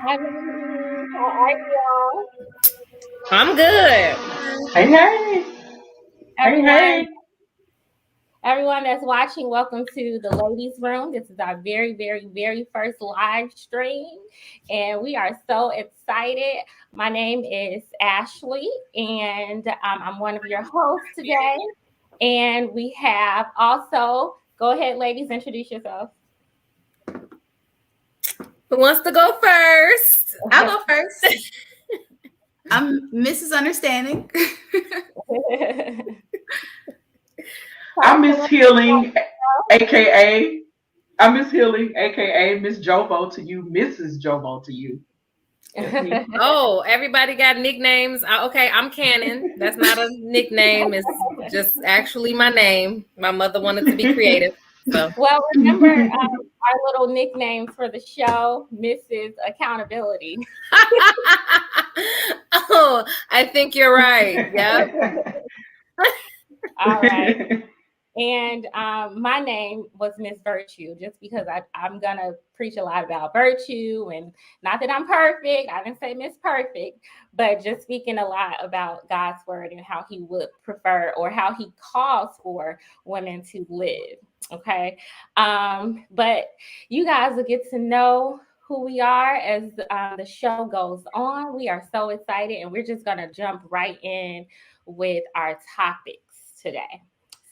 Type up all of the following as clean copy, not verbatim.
Hi, ladies. How are y'all? I'm good. Hey, hey, hey, Everyone, hey. everyone that's watching, welcome to the ladies' room. This is our very first live stream, and we are so excited. My name is Ashley, and I'm one of your hosts today. And we have also, go ahead, ladies, introduce yourself. Who wants to go first? I'll go first. I'm Mrs. Understanding. I Talk a miss little Healing, aka I miss Healing, aka Miss Jobo to you, Mrs. Jobo to you. That's me. bit. Oh, everybody got nicknames. Okay, I'm Cannon. That's not a nickname. It's just actually my name. My mother wanted to be creative. So, Well, remember our little nicknames for the show, Mrs. Accountability. oh, I think you're right. Yep. All right. And my name was Miss Virtue, just because I'm going to preach a lot about virtue. And not that I'm perfect, I didn't say Miss Perfect, but just speaking a lot about God's word and how he would prefer or how he calls for women to live. Okay. But you guys will get to know who we are as the show goes on. We are so excited, and we're just going to jump right in with our topics today.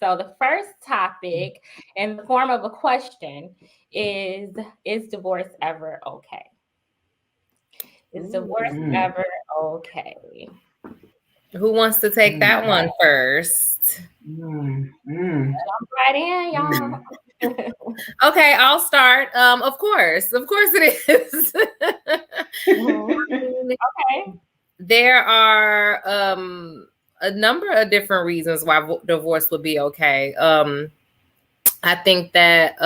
So the first topic in the form of a question is divorce ever okay? Is divorce Mm, ever okay? Who wants to take mm, that one first? mm, mm, Jump right in, mm. y'all. Okay, I'll start. Of course it is. Mhm. Okay. There are a number of different reasons why divorce would be okay. I think that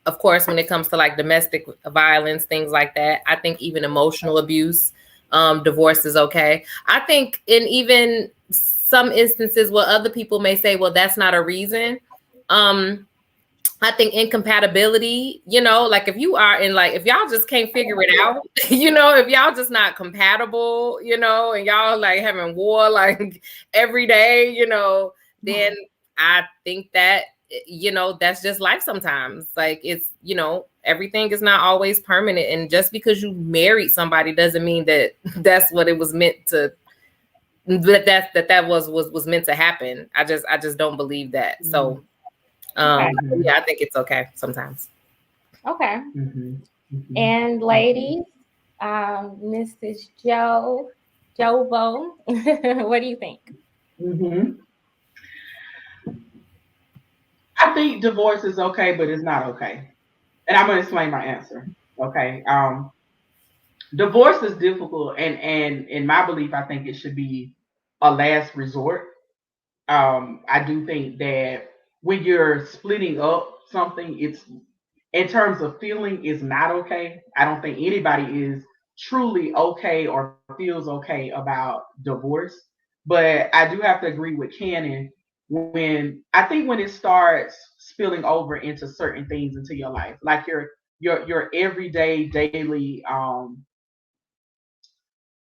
of course when it comes to like domestic violence, things like that, I think even emotional abuse, divorce is okay. I think in even some instances where other people may say, well, that's not a reason. um I think incompatibility, like if you are in like, if y'all just can't figure it out, if y'all just not compatible, and y'all like having war like every day, then I think that, that's just life sometimes. Like it's, everything is not always permanent. And just because you married somebody doesn't mean that that's what it was meant to, that was meant to happen. I just don't believe that. So Okay. yeah, I think it's okay sometimes. Okay. Mhm, mhm, And mhm, ladies, Mrs. Jobo, what do you think? mhm. I think divorce is okay, but it's not okay. And I'm gonna explain my answer. Okay. Divorce is difficult, and in my belief, I think it should be a last resort. I do think that when you're splitting up something, it's in terms of feeling is not okay. I don't think anybody is truly okay or feels okay about divorce. But I do have to agree with Cannon when I think when it starts spilling over into certain things into your life, like your everyday daily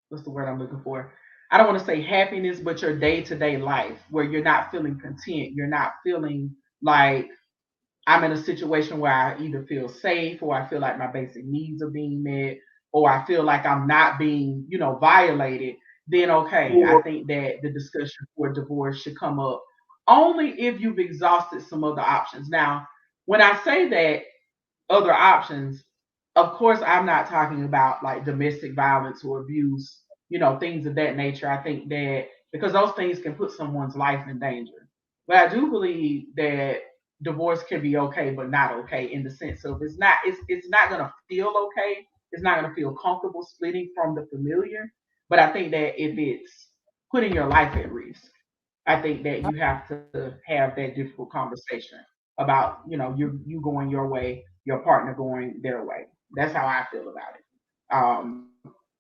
what's the word I'm looking for? I don't want to say happiness, but your day to day life where you're not feeling content. You're not feeling like I'm in a situation where I either feel safe or I feel like my basic needs are being met or I feel like I'm not being, violated. Then okay, I think that the discussion for divorce should come up only if you've exhausted some other options. Now, when I say that other options, of course, I'm not talking about like domestic violence or abuse, things of that nature. I think that because those things can put someone's life in danger. But I do believe that divorce can be okay, but not okay in the sense of it's not gonna feel okay. It's not gonna feel comfortable splitting from the familiar. But I think that if it's putting your life at risk, I think that you have to have that difficult conversation about you going your way, your partner going their way. That's how I feel about it.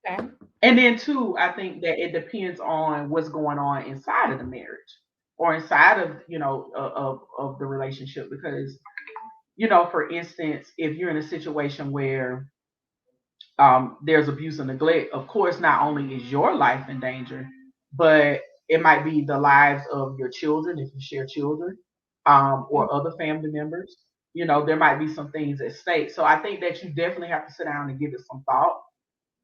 Okay. And then two, I think that it depends on what's going on inside of the marriage or inside of of the relationship because for instance, if you're in a situation where there's abuse and neglect, of course, not only is your life in danger, but it might be the lives of your children if you share children, or other family members. There might be some things at stake. So I think that you definitely have to sit down and give it some thought.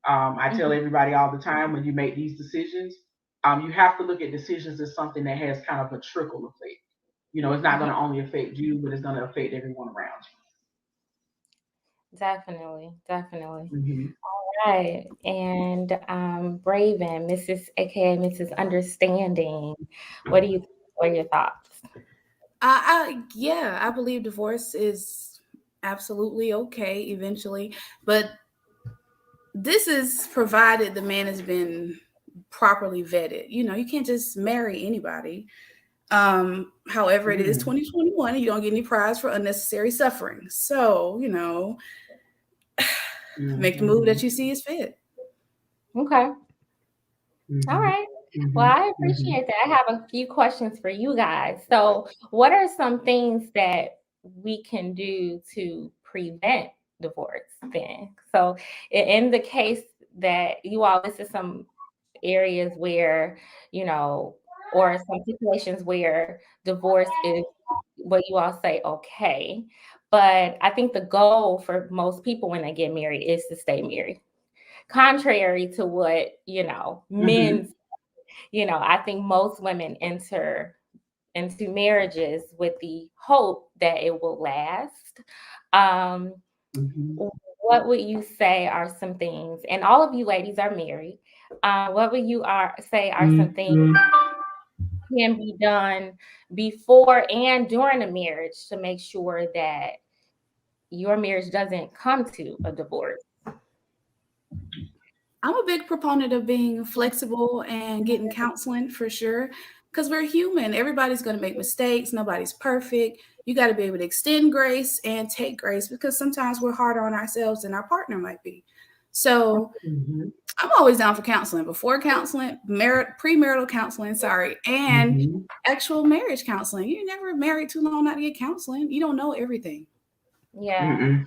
I tell everybody all the time, when you make these decisions, you have to look at decisions as something that has kind of a trickle effect. It's not going to only affect you, but it's going to affect everyone around Definitely, definitely. you. Right. And Braven, Mrs. aka Mrs. Understanding. What do you think? What are your thoughts? Yeah, I believe divorce is absolutely okay eventually, but this is provided the man has been properly vetted. You can't just marry anybody. However, it is 2021 and you don't get any prize for unnecessary suffering. So, make the move that you see is fit. Okay. All right. Well, I Mm-hmm. appreciate that. I have a few questions for you guys. So, what are some things that we can do to prevent divorce then? So, in the case that you all, this is some areas where, or some situations where divorce is what you all say okay. But I think the goal for most people when they get married is to stay married. Contrary to what, men, I think most women enter into marriages with the hope that it will last. Um, what would you say are some things, and all of you ladies are married, what would you say are some things can be done before and during a marriage to make sure that your marriage doesn't come to a divorce? I'm a big proponent of being flexible and getting counseling for sure, because we're human. Everybody's going to make mistakes. Nobody's perfect. You got to be able to extend grace and take grace, because sometimes we're harder on ourselves than our partner might be. So I'm always down for counseling, before counseling, premarital counseling, and actual marriage counseling. You're never married too long not to get counseling. You don't know everything. Yeah.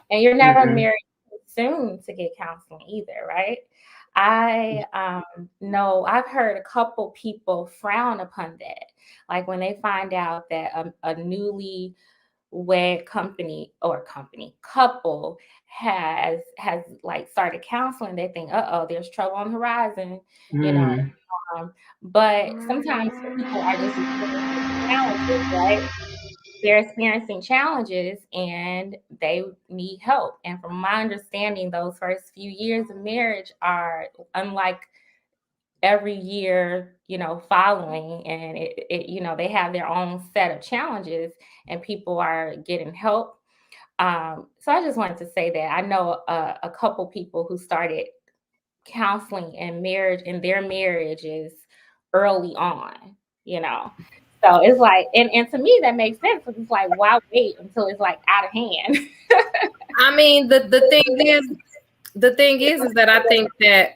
And you're never married too soon to get counseling either, right? I know I've heard a couple people frown upon that. Like when they find out that a newly wed couple has like started counseling, they think, uh-oh, there's trouble on the horizon, you know. But sometimes people are just challenges, right? They're experiencing challenges and they need help. And from my understanding, those first few years of marriage are unlike every year, following, and they have their own set of challenges and people are getting help. So I just wanted to say that I know a couple people who started counseling and marriage in their marriages early on, you know. So it's like, and to me that makes sense, because it's like, why wait until it's like out of hand? I mean, the thing is that I think that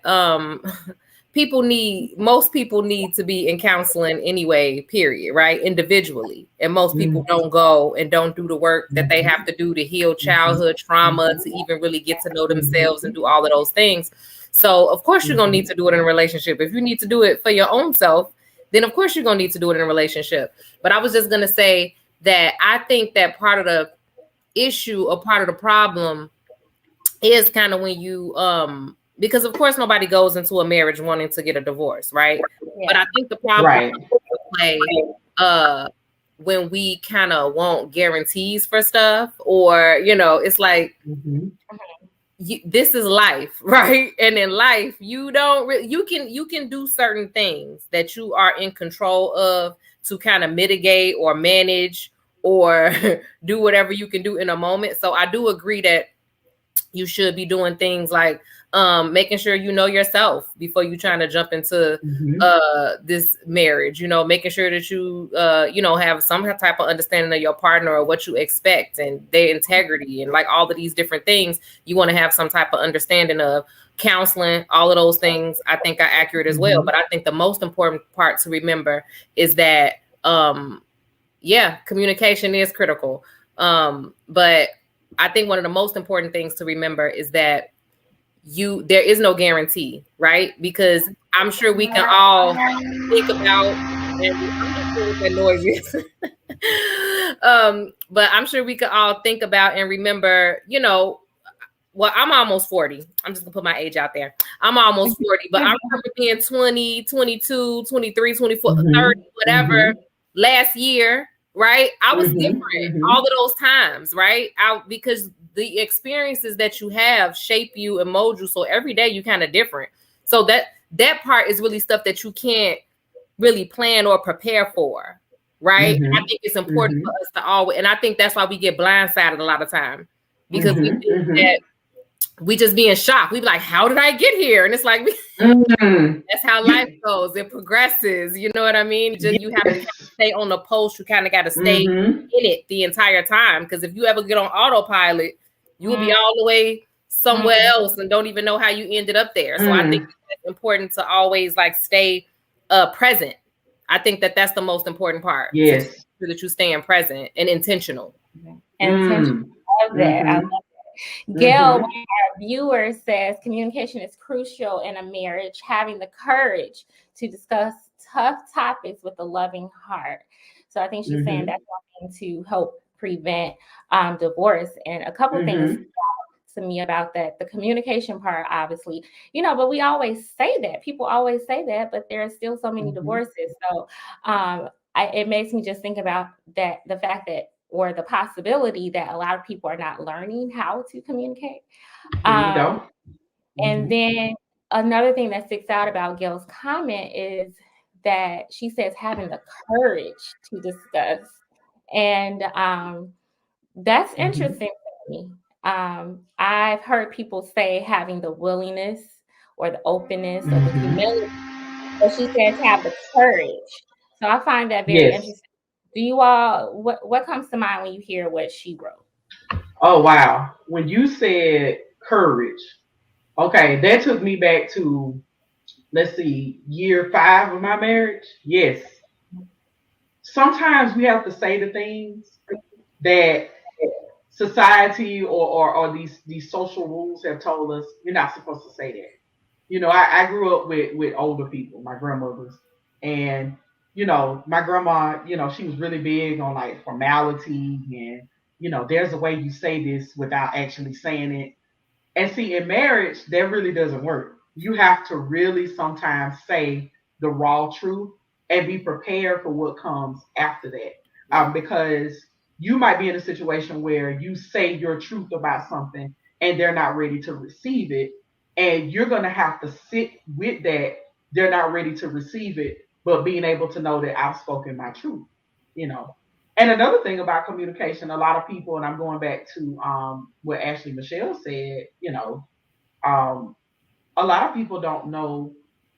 most people need to be in counseling anyway, period, right? Individually. And most people don't go and don't do the work that they have to do to heal childhood trauma, to even really get to know themselves and do all of those things. So of course you're gonna need to do it in a relationship. If you need to do it for your own self, then of course you're gonna need to do it in a relationship. But I was just gonna say that I think that part of the issue or part of the problem is kind of when you because of course nobody goes into a marriage wanting to get a divorce, right? Yeah. But I think the problem play when we kind of want guarantees for stuff, or it's like this is life, right? And in life you don't really, you can do certain things that you are in control of to kind of mitigate or manage or do whatever you can do in a moment. So I do agree that you should be doing things like making sure you know yourself before you trying to jump into this marriage, making sure that you have some type of understanding of your partner or what you expect and their integrity and like all of these different things you want to have some type of understanding of. Counseling, all of those things I think are accurate as well. But I think the most important part to remember is that communication is critical. But I think one of the most important things to remember is that there is no guarantee, right? Because I'm sure we can all think about, and I'm not sure what that noise is. But I'm sure we could all think about and remember, well, I'm almost 40. I'm just gonna put my age out there. I'm almost 40, but I remember being 20, 22, 23, 24, 30, whatever, last year, right? I was different all of those times, right? Because the experiences that you have shape you and mold you. So every day you kind of different. So that part is really stuff that you can't really plan or prepare for, right? I think it's important for us to always, and I think that's why we get blindsided a lot of time, because we think that we just be in shock. We be like, how did I get here? And it's like, that's how life goes. It progresses. You know what I mean? You have to stay on the post. You kind of got to stay in it the entire time. Because if you ever get on autopilot, you will be all the way somewhere else and don't even know how you ended up there. So I think it's important to always stay present. I think that's the most important part. Yes. So that you staying present and intentional. Intentional. I love that. I love that. Gail, one of our viewers, says communication is crucial in a marriage. Having the courage to discuss tough topics with a loving heart. So I think she's saying that's one thing to help prevent divorce. And a couple things to me about that, the communication part, obviously, but we always say that. People always say that, but there are still so many divorces. So it makes me just think about that, the fact that, or the possibility that a lot of people are not learning how to communicate. And then another thing that sticks out about Gail's comment is that she says having the courage to discuss. And that's interesting to me. I've heard people say having the willingness or the openness or the humility, but she says have the courage. So I find that very interesting. Do you all, what comes to mind when you hear what she wrote? Oh, wow. When you said courage, okay, that took me back to, let's see, year 5 of my marriage. Yes. Sometimes we have to say the things that society or these social rules have told us you're not supposed to say that. I grew up with older people, my grandmothers, and my grandma, she was really big on formality and there's a way you say this without actually saying it. And see, in marriage, that really doesn't work. You have to really sometimes say the raw truth and be prepared for what comes after that. Because you might be in a situation where you say your truth about something and they're not ready to receive it. And you're going to have to sit with that. They're not ready to receive it, but being able to know that I've spoken my truth. And another thing about communication, a lot of people, and I'm going back to what Ashley Michelle said, a lot of people don't know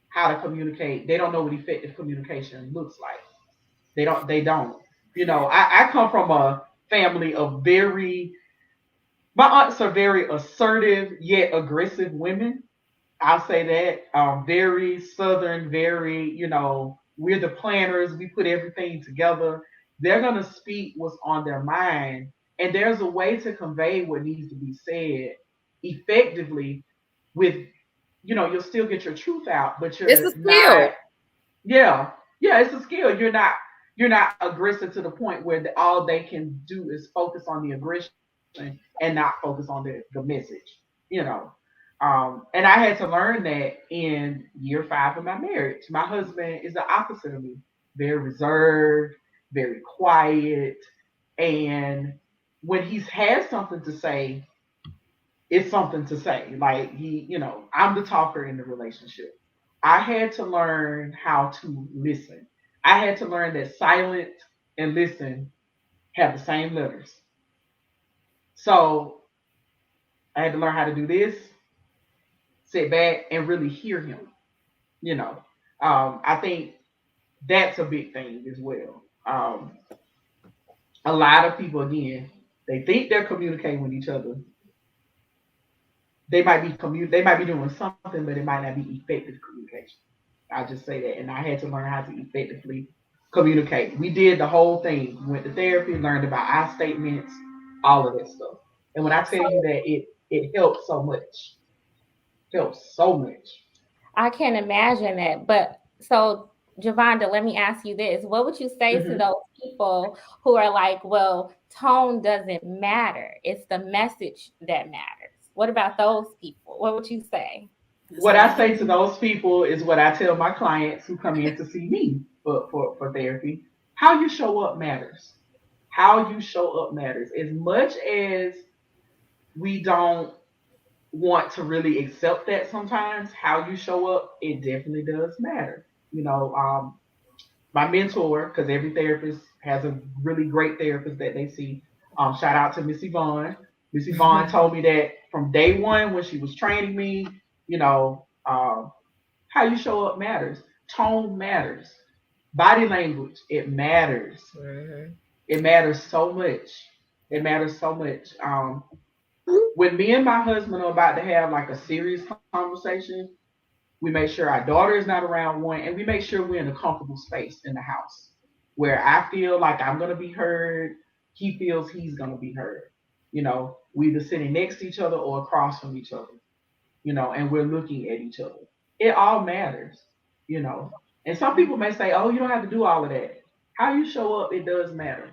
how to communicate. They don't know what effective communication looks like. They don't. I come from a family of my aunts are very assertive yet aggressive women. I'll say that. Very Southern, very, we're the planners. We put everything together. They're going to speak what's on their mind. And there's a way to convey what needs to be said effectively with, you'll still get your truth out, but you're It's a skill. not. Yeah. Yeah, it's a skill. You're not aggressive to the point where all they can do is focus on the aggression and not focus on the message, and I had to learn that in year 5 of my marriage. My husband is the opposite of me, very reserved, very quiet. And when he's had something to say, it's something to say. I'm the talker in the relationship. I had to learn how to listen. I had to learn that silent and listen have the same letters. So I had to learn how to do this, sit back and really hear him. I think that's a big thing as well. A lot of people, again, they think they're communicating with each other. They might be doing something, but it might not be effective communication. I'll just say that. And I had to learn how to effectively communicate. We did the whole thing. We went to therapy, learned about I statements, all of that stuff. And when I tell you that it helped so much. felt so much. I can imagine that. But so, Javonda, let me ask you this. What would you say to Hmm. those people who are like, well, tone doesn't matter? It's the message that matters. What about those people? What would you say? That's What what I I say to do. those people is what I tell my clients who come in to see me for therapy. How you show up matters. How you show up matters. As much as we don't want to really accept that sometimes, how you show up, it definitely does matter. My mentor, because every therapist has a really great therapist that they see. Shout out to Missy Vaughn. Missy Vaughn told me that from day one when she was training me, you know, how you show up matters. Tone matters. Body language, it matters. Mhm. It matters so much. It matters so much. When me and my husband are about to have like a serious conversation, we make sure our daughter is not around one, and we make sure we're in a comfortable space in the house where I feel like I'm gonna be heard, he feels he's gonna be heard. We either sitting next to each other or across from each other, and we're looking at each other. It all matters, you know. And some people may say, oh, you don't have to do all of that. How you show up, it does matter.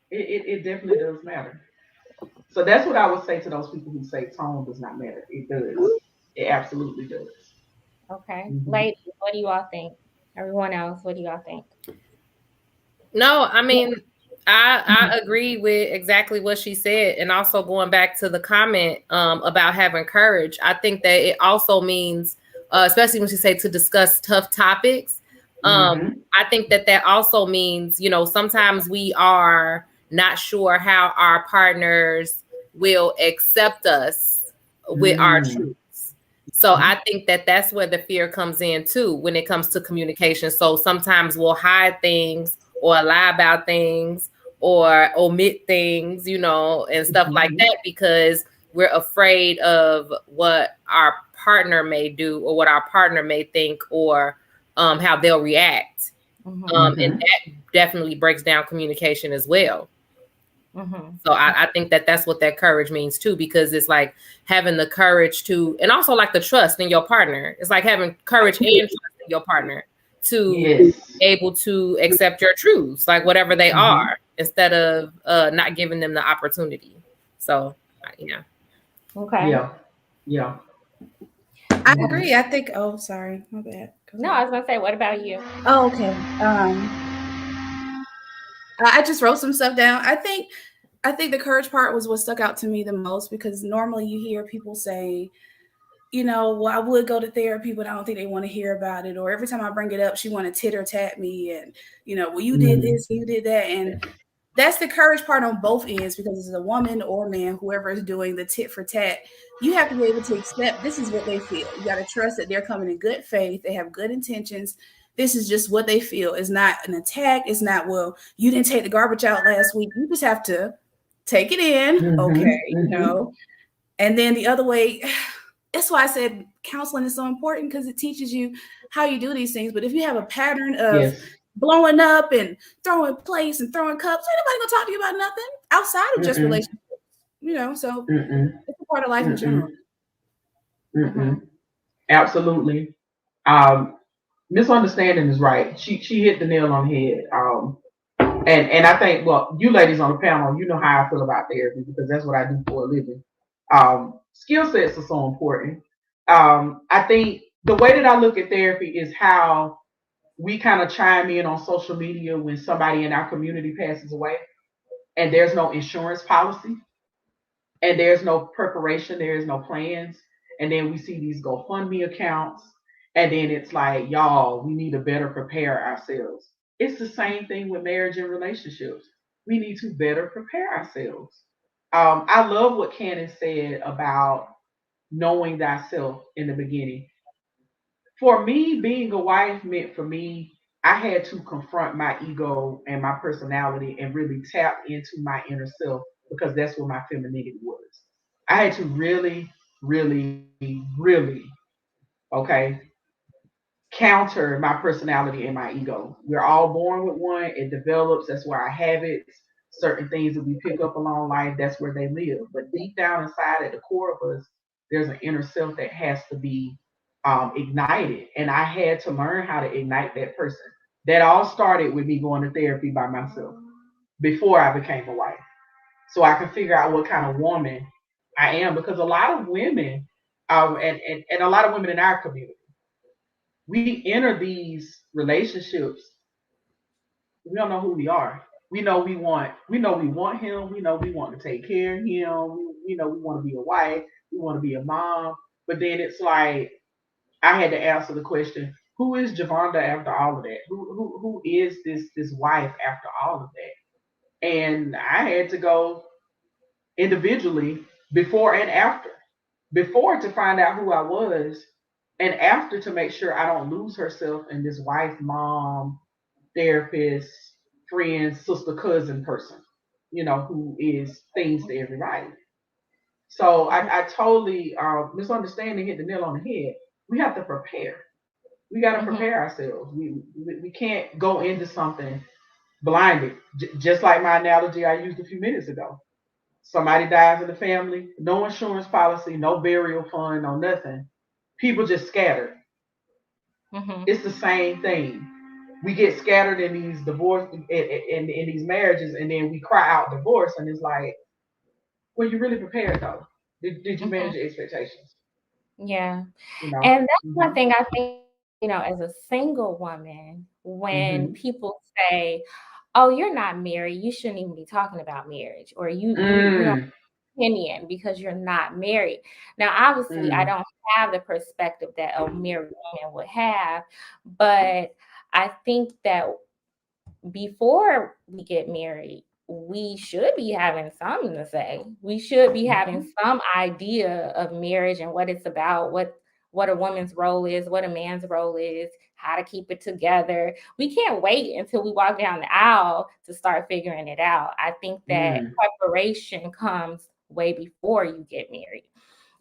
It definitely does matter. So that's what I would say to those people who say tone does not matter. It does. It absolutely does. Okay. Hmm. Ladies, what do you all think? Everyone else, what do y'all think? No, I mean, I agree with exactly what she said, and also going back to the comment about having courage. I think that it also means, especially when she say to discuss tough topics. Hmm. I think that that also means, sometimes we are not sure how our partners will accept us with our Mm. truths. So I think that that's where the fear comes in too when it comes to communication. So sometimes we'll hide things or lie about things or omit things, and stuff like Mhm. that because we're afraid of what our partner may do or what our partner may think or how they'll react. Mm-hmm. And Mhm. that definitely breaks down communication as well. Mm-hmm. So I think that that's what that courage means too, because it's like having the courage to, and also like the trust in your partner. It's like having courage and trust in your partner to Yes. be able to accept your truths, like whatever they Mhm. are, instead of not giving them the opportunity. So yeah. Okay. Yeah. Yeah. I Mhm. agree. I think. Oh, sorry, my bad. Go No, I ahead. was gonna say, what about you? Oh, okay. I just wrote some stuff down. I think the courage part was what stuck out to me the most because normally you hear people say, well, I would go to therapy, but I don't think they want to hear about it. Or every time I bring it up, she want to titter tat me and, well, you did Mhm. this, you did that. And that's the courage part on both ends because it's a woman or man, whoever is doing the tit for tat, you have to be able to accept this is what they feel. You got to trust that they're coming in good faith. They have good intentions. This is just what they feel. It's not an attack. It's not, well, you didn't take the garbage out last week. You just have to take it in. Okay. Mhm. Mhm. And then the other way, that's why I said counseling is so important because it teaches you how you do these things. But if you have a pattern of Yes. blowing up and throwing plates and throwing cups, ain't nobody gonna talk to you about nothing outside of just Mm-mm. relationships. So Mm-mm. it's a part of life in general. Mm-mm. Mm-hmm. Mm-mm. Absolutely. Um, Misunderstanding is right. She hit the nail on the head. And I think, well, you ladies on the panel, you know how I feel about therapy because that's what I do for a living. Skill sets are so important. I think the way that I look at therapy is how we kind of chime in on social media when somebody in our community passes away and there's no insurance policy and there's no preparation, there is no plans. And then we see these GoFundMe accounts, and then it's like, y'all, we need to better prepare ourselves. It's the same thing with marriage and relationships. We need to better prepare ourselves. I love what Cannon said about knowing thyself in the beginning. For me, being a wife meant for me, I had to confront my ego and my personality and really tap into my inner self because that's where my femininity was. I had to really, really, really, okay, counter my personality and my ego. We're all born with one, it develops, that's where our habits, certain things that we pick up along life, that's where they live. But deep down inside at the core of us, there's an inner self that has to be ignited. And I had to learn how to ignite that person. That all started with me going to therapy by myself before I became a wife. So I can figure out what kind of woman I am. Because a lot of women, and a lot of women in our community, we enter these relationships, we don't know who we are. We know we want him, we know we want to take care of him, we know we want to be a wife, we want to be a mom. But then it's like I had to answer the question, who is Javonda after all of that? Who is this wife after all of that? And I had to go individually before and after. Before to find out who I was, and after to make sure I don't lose herself in this wife, mom, therapist, friend, sister, cousin person, who is things to everybody. So I totally misunderstanding hit the nail on the head. We have to prepare. We got to Mm-hmm. prepare ourselves. We can't go into something blinded. Just like my analogy I used a few minutes ago. Somebody dies in the family, no insurance policy, no burial fund, no nothing. People just scattered. Mm-hmm. It's the same thing. We get scattered in these divorce in these marriages, and then we cry out divorce, and it's like, well, you really prepared though. Did you Mm-hmm. manage your expectations? Yeah. You know. And that's one Mm-hmm. thing I think, as a single woman, when Mm-hmm. people say, "Oh, you're not married, you shouldn't even be talking about marriage," or you don't Mm, opinion because you're not married. Now, obviously, I mm, don't have the perspective that a married woman would have, but I think that before we get married, we should be having something to say. We should be having mhm, some idea of marriage and what it's about, what a woman's role is, what a man's role is, how to keep it together. We can't wait until we walk down the aisle to start figuring it out. I think that mm, preparation comes way before you get married.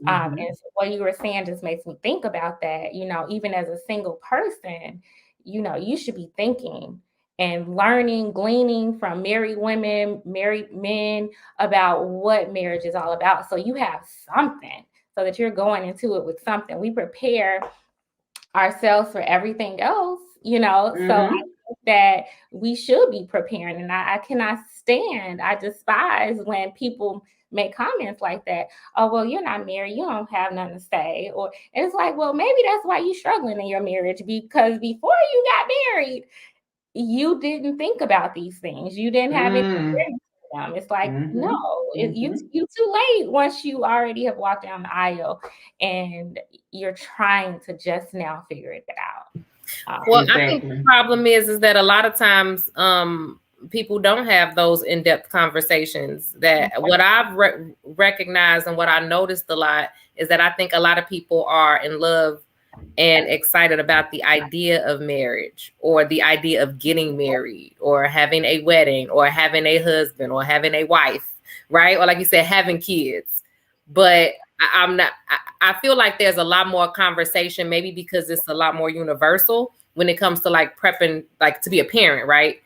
mhm, And so what you were saying just makes me think about that. Even as a single person, you should be thinking and learning, gleaning from married women, married men about what marriage is all about. So you have something so that you're going into it with something. We prepare ourselves for everything else, So I mhm. think that we should be preparing. And I cannot stand, I despise when people make comments like that. Oh, well, you're not married, you don't have nothing to say. And it's like, well, maybe that's why you're struggling in your marriage, because before you got married, you didn't think about these things. You didn't have any Mm, awareness of them. It's like, no, mhm, mhm. you too late once you already have walked down the aisle and you're trying to just now figure it out. Well, I think the Exactly. problem is that a lot of times people don't have those in-depth conversations. That what I've recognized and what I noticed a lot is that I think a lot of people are in love and excited about the idea of marriage or the idea of getting married or having a wedding or having a husband or having a wife, right? Or like you said, having kids. But I'm not, I feel like there's a lot more conversation, maybe because it's a lot more universal when it comes to like prepping, like to be a parent, right?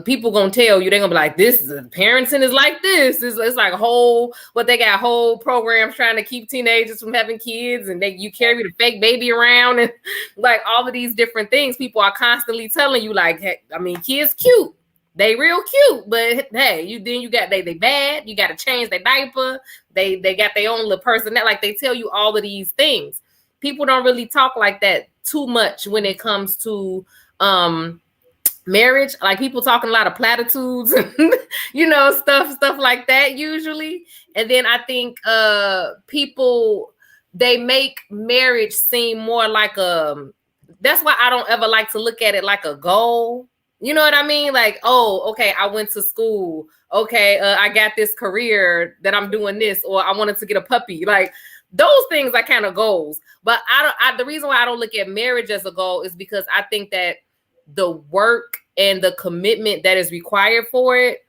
People gonna tell you, they're gonna be like, this is parenting is like this. It's like they got whole programs trying to keep teenagers from having kids, and you carry the fake baby around, and like all of these different things. People are constantly telling you, like, hey, I mean, kids cute, they real cute, but hey, you got they bad. You got to change their diaper. They got their own little person. That like they tell you all of these things. People don't really talk like that too much when it comes to marriage. Like people talking a lot of platitudes stuff like that usually. And then I think people, they make marriage seem more like that's why I don't ever like to look at it like a goal. You know what I mean? Like, oh, okay, I went to school, okay, I got this career that I'm doing this, or I wanted to get a puppy. Like those things are kind of goals. But the reason why I don't look at marriage as a goal is because I think that the work and the commitment that is required for it,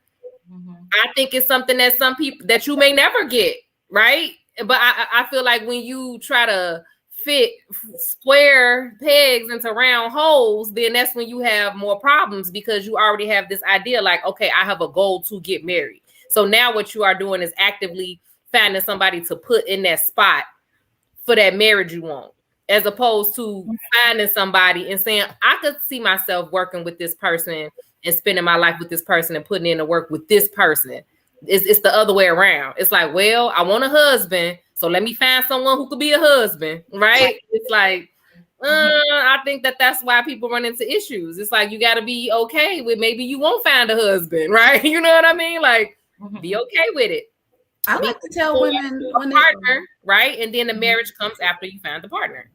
Mhm. I think it's something that some people that you may never get, right? But I feel like when you try to fit square pegs into round holes, then that's when you have more problems, because you already have this idea like, okay, I have a goal to get married. So now what you are doing is actively finding somebody to put in that spot for that marriage you want, as opposed to finding somebody and saying, I could see myself working with this person and spending my life with this person and putting in the work with this person. It's the other way around. It's like, well, I want a husband, so let me find someone who could be a husband, right? It's like, I think that's why people run into issues. It's like, you got to be okay with maybe you won't find a husband, right? You know what I mean? Like, be okay with it. I like to tell women when partner, right? And then the marriage comes after you find the partner.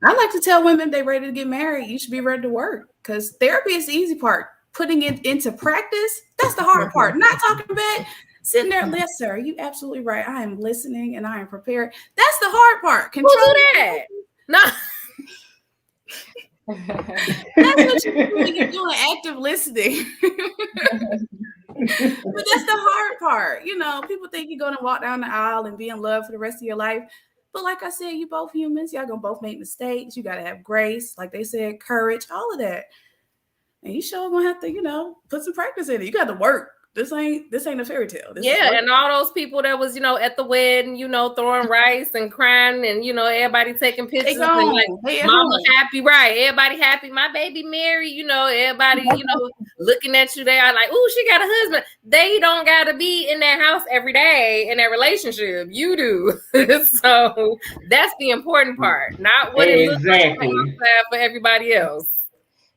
I like to tell women they're ready to get married, you should be ready to work, because therapy is the easy part. Putting it into practice, that's the hard part. Not talking about sitting there, yes, sir, you absolutely right. I am listening and I am prepared. That's the hard part. Control that. No. That's what you're doing, active listening. But that's the hard part. You know, people think you're going to walk down the aisle and be in love for the rest of your life. But like I said, you both humans. Y'all going to both make mistakes. You got to have grace. Like they said, courage, all of that. And you sure going to have to, you know, put some practice in it. You got to work. This ain't a fairy tale. And all those people that was, you know, at the wedding, you know, throwing rice and crying and, you know, everybody taking pictures and like, mama happy, right? Everybody happy. My baby married, you know, everybody, you know, looking at you. They are like, oh, she got a husband. They don't got to be in that house every day in that relationship. You do. So that's the important part, not what it looks like for everybody else.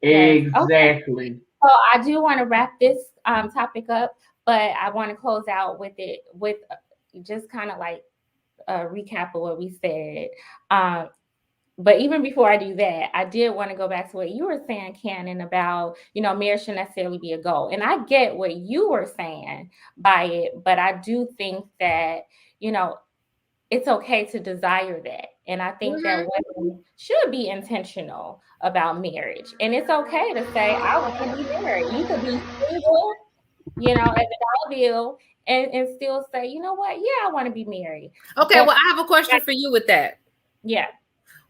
Exactly. Okay. So I do want to wrap this topic up, but I want to close out with just kind of like a recap of what we said. But even before I do that, I did want to go back to what you were saying, Cannon, about, you know, marriage shouldn't necessarily be a goal. And I get what you were saying by it, but I do think that, you know, it's okay to desire that. And I think that women should be intentional about marriage. And it's okay to say, I want to be married. You could be single, you know, as a dollar bill, and still say, you know what? Yeah, I want to be married. Okay, well, I have a question for you with that. Yeah.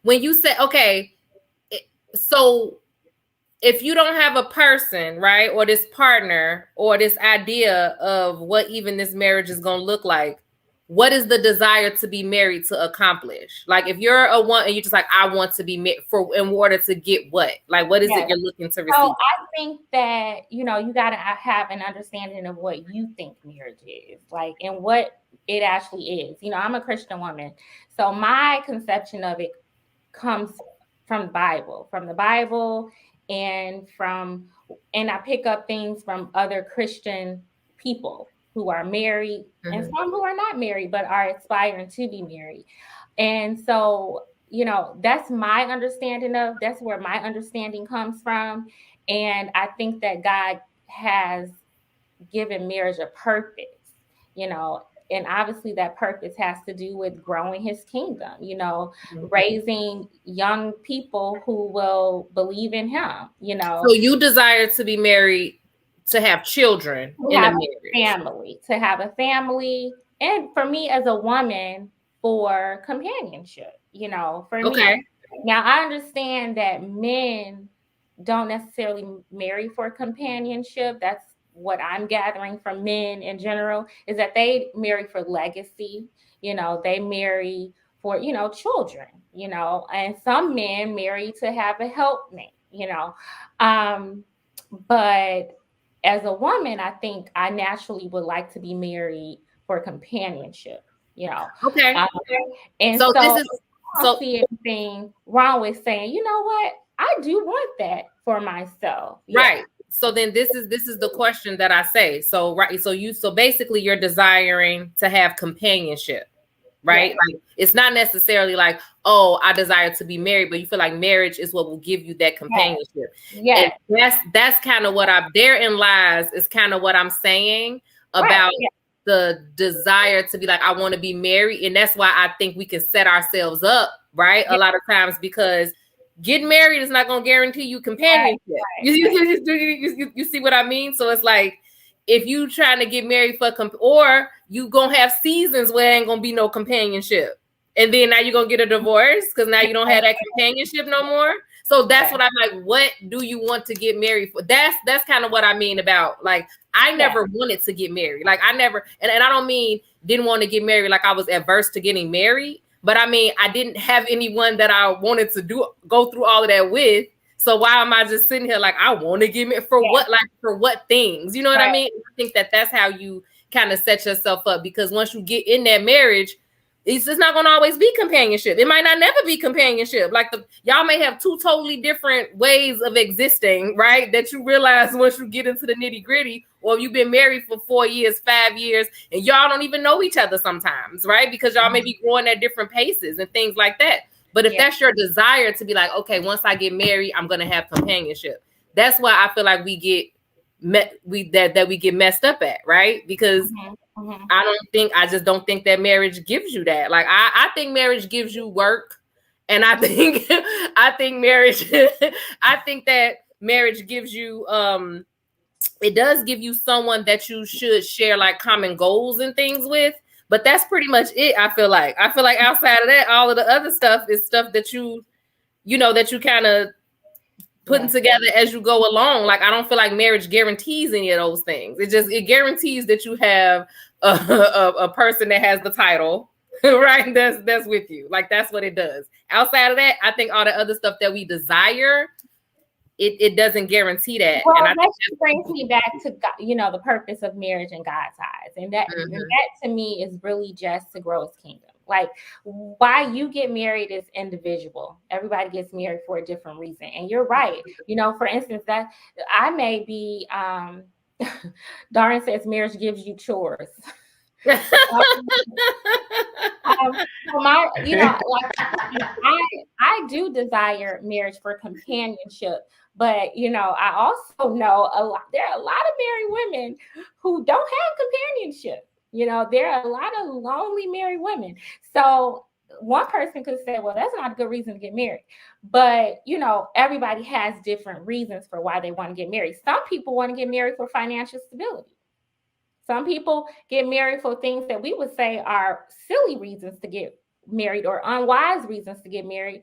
When you say, okay, so if you don't have a person, right, or this partner or this idea of what even this marriage is going to look like, what is the desire to be married to accomplish? Like, if you're a one and you're just like, I want to be married in order to get what? Like, what is it you're looking to receive? So I think that, you know, you got to have an understanding of what you think marriage is, like, and what it actually is. You know, I'm a Christian woman, so my conception of it comes from the Bible, and I pick up things from other Christian people who are married and some who are not married, but are aspiring to be married. And so, you know, that's where my understanding comes from. And I think that God has given marriage a purpose, you know, and obviously that purpose has to do with growing his kingdom, you know, raising young people who will believe in him, you know. So you desire to be married, to have children, to have a family, and for me as a woman, for companionship, you know, for me. Now, I understand that men don't necessarily marry for companionship. That's what I'm gathering from men in general, is that they marry for legacy. You know, they marry for, you know, children, you know, and some men marry to have a helpmate, you know. But as a woman, I think I naturally would like to be married for companionship, you know. And so this is, I don't see anything wrong with saying, you know what, I do want that for myself. Right. So then this is the question that I say. So so basically you're desiring to have companionship, right? Like, it's not necessarily like, oh, I desire to be married, but you feel like marriage is what will give you that companionship. And that's kind of what therein lies, is kind of what I'm saying about the desire to be like, I want to be married. And that's why I think we can set ourselves up, right? A lot of times, because getting married is not going to guarantee you companionship. You see what I mean? So it's like, if you trying to get married for or you gonna have seasons where ain't gonna be no companionship, and then now you're gonna get a divorce because now you don't have that companionship no more. So that's what I'm like, what do you want to get married for? That's kind of what I mean about, like, I never wanted to get married. Like, I never, and I don't mean didn't want to get married like I was adverse to getting married, But I mean, I didn't have anyone that I wanted to go through all of that with. So why am I just sitting here like, I want to give it for what, like for what things? You know what I mean? I think that that's how you kind of set yourself up, because once you get in that marriage, it's just not going to always be companionship. It might not never be companionship. Like y'all may have two totally different ways of existing, right? That you realize once you get into the nitty gritty, or you've been married for 4 years, 5 years, and y'all don't even know each other sometimes, right? Because y'all may be growing at different paces and things like that. But if that's your desire to be like, okay, once I get married, I'm going to have companionship. That's why I feel like we get we get messed up at, right? Because I just don't think that marriage gives you that. Like I think marriage gives you work, and I think marriage I think that marriage gives you it does give you someone that you should share like common goals and things with, but that's pretty much it. I feel like outside of that, all of the other stuff is stuff that you that you kind of putting together as you go along. Like I don't feel like marriage guarantees any of those things. It guarantees that you have a person that has the title, right? That's with you. Like that's what it does. Outside of that, I think all the other stuff that we desire, it doesn't guarantee that. Well, and I that brings me back to God, the purpose of marriage in God's eyes, and that to me is really just to grow His kingdom. Like why you get married is individual. Everybody gets married for a different reason, and you're right. For instance, that I may be. Darren says marriage gives you chores. I do desire marriage for companionship, but I also know there are a lot of married women who don't have companionship. There are a lot of lonely married women. So one person could say, well, that's not a good reason to get married. But, everybody has different reasons for why they want to get married. Some people want to get married for financial stability. Some people get married for things that we would say are silly reasons to get married, or unwise reasons to get married,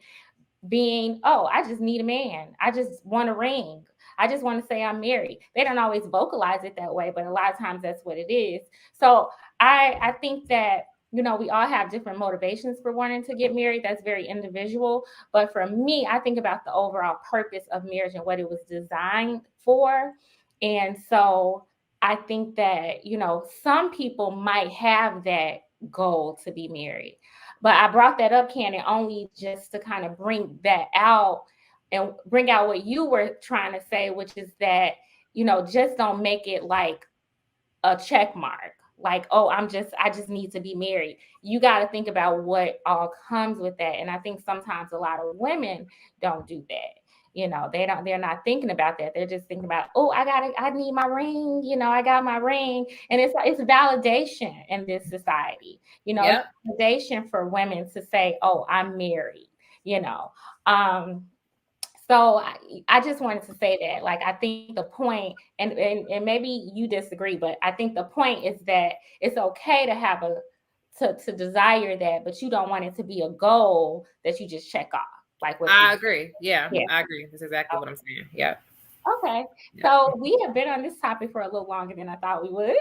being, oh, I just need a man. I just want a ring. I just want to say I'm married. They don't always vocalize it that way, but a lot of times that's what it is. So I think that, we all have different motivations for wanting to get married. That's very individual. But for me, I think about the overall purpose of marriage and what it was designed for. And so I think that, some people might have that goal to be married. But I brought that up, Cannon, only just to kind of bring that out and bring out what you were trying to say, which is that, just don't make it like a check mark. Like, oh, I just need to be married. You got to think about what all comes with that. And I think sometimes a lot of women don't do that. They're not thinking about that. They're just thinking about, oh, I need my ring. I got my ring. And it's validation in this society. It's validation for women to say, oh, I'm married, So I just wanted to say that, like, I think the point, and maybe you disagree, but I think the point is that it's okay to have to desire that, but you don't want it to be a goal that you just check off. Like I agree. Yeah, I agree. That's exactly what I'm saying. Yeah. Okay. Yeah. So we have been on this topic for a little longer than I thought we would.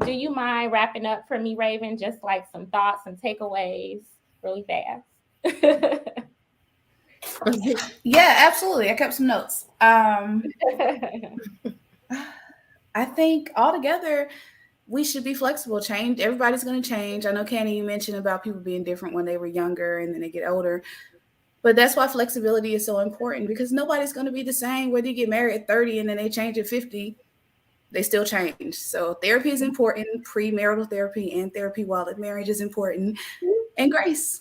Do you mind wrapping up for me, Raven? Just like some thoughts and takeaways really fast. Yeah, absolutely. I kept some notes. I think altogether, we should be flexible. Change. Everybody's going to change. I know, Candy, you mentioned about people being different when they were younger and then they get older. But that's why flexibility is so important, because nobody's going to be the same whether you get married at 30 and then they change at 50. They still change. So therapy is important. Premarital therapy and therapy while in marriage is important. And grace.